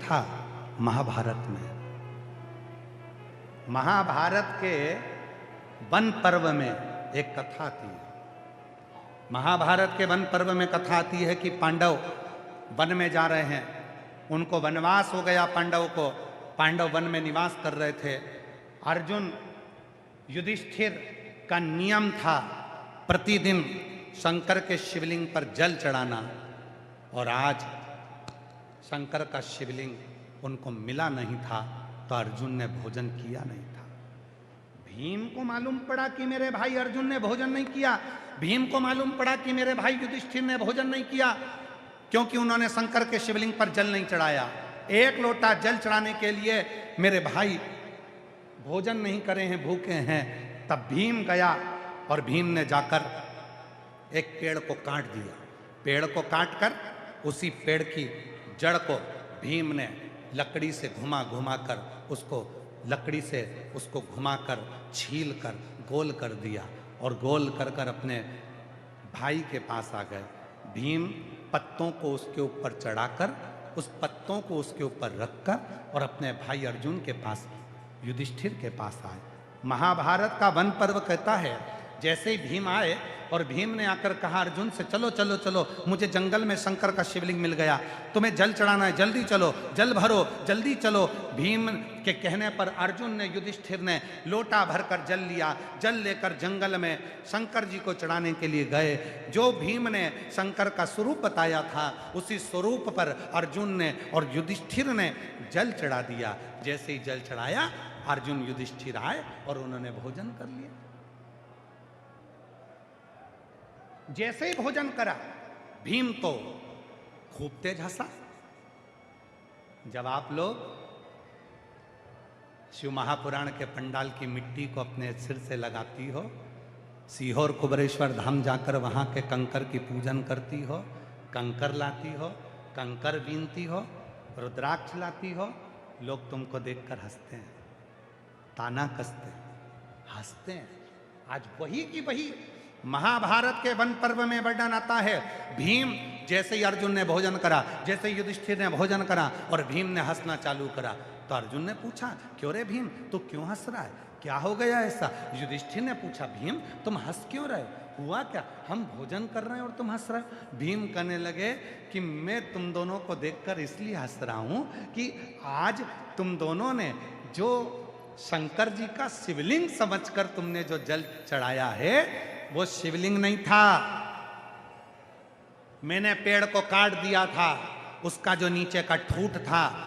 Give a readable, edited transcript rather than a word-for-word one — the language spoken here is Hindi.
कथा महाभारत में। महाभारत के वन पर्व में एक कथा आती है। महाभारत के वन पर्व में कथा आती है कि पांडव वन में जा रहे हैं, उनको वनवास हो गया पांडव को। पांडव वन में निवास कर रहे थे। अर्जुन युधिष्ठिर का नियम था प्रतिदिन शंकर के शिवलिंग पर जल चढ़ाना, और आज शंकर का शिवलिंग उनको मिला नहीं था, तो अर्जुन ने भोजन किया नहीं था। भीम को मालूम पड़ा कि मेरे भाई अर्जुन ने भोजन नहीं किया। भीम को मालूम पड़ा कि मेरे भाई युधिष्ठिर ने भोजन नहीं किया, क्योंकि उन्होंने शंकर के शिवलिंग पर जल नहीं चढ़ाया। एक लोटा जल चढ़ाने के लिए मेरे भाई भोजन नहीं करे हैं, भूखे हैं। तब भीम गया और भीम ने जाकर एक पेड़ को काट दिया। पेड़ को काटकर उसी पेड़ की जड़ को भीम ने लकड़ी से घुमा घुमा कर उसको लकड़ी से उसको घुमाकर छील कर गोल कर दिया, और गोल कर कर अपने भाई के पास आ गए। भीम पत्तों को उसके ऊपर चढ़ाकर, उस पत्तों को उसके ऊपर रखकर और अपने भाई अर्जुन के पास, युधिष्ठिर के पास आए। महाभारत का वन पर्व कहता है, जैसे ही भीम आए और भीम ने आकर कहा अर्जुन से, चलो चलो चलो, मुझे जंगल में शंकर का शिवलिंग मिल गया, तुम्हें जल चढ़ाना है, जल्दी चलो, जल भरो, जल्दी चलो। भीम के कहने पर अर्जुन ने, युधिष्ठिर ने लोटा भरकर जल लिया। जल लेकर जंगल में शंकर जी को चढ़ाने के लिए गए। जो भीम ने शंकर का स्वरूप बताया था, उसी स्वरूप पर अर्जुन ने और युधिष्ठिर ने जल चढ़ा दिया। जैसे ही जल चढ़ाया, अर्जुन युधिष्ठिर आए और उन्होंने भोजन कर लिया। जैसे ही भोजन करा, भीम तो खूब तेज हंसा। जब आप लोग शिव महापुराण के पंडाल की मिट्टी को अपने सिर से लगाती हो, सीहोर कुबरेश्वर धाम जाकर वहां के कंकर की पूजन करती हो, कंकर लाती हो, कंकर बीनती हो, रुद्राक्ष लाती हो, लोग तुमको देखकर हंसते हैं, ताना कसते हैं, हंसते हैं। आज वही की वही महाभारत के वन पर्व में वर्णन आता है। भीम, जैसे ही अर्जुन ने भोजन करा, जैसे ही युधिष्ठिर ने भोजन करा और भीम ने हंसना चालू करा, तो अर्जुन ने पूछा, क्यों रे भीम, तू क्यों हंस रहा है, क्या हो गया ऐसा? युधिष्ठिर ने पूछा, भीम तुम हंस क्यों रहे, हुआ क्या? हम भोजन कर रहे हैं और तुम हंस रहे हो। भीम कहने लगे कि मैं तुम दोनों को देखकर इसलिए हंस रहा हूं कि आज तुम दोनों ने जो शंकर जी का शिवलिंग समझकर तुमने जो जल चढ़ाया है, वो शिवलिंग नहीं था। मैंने पेड़ को काट दिया था, उसका जो नीचे का ठूंठ था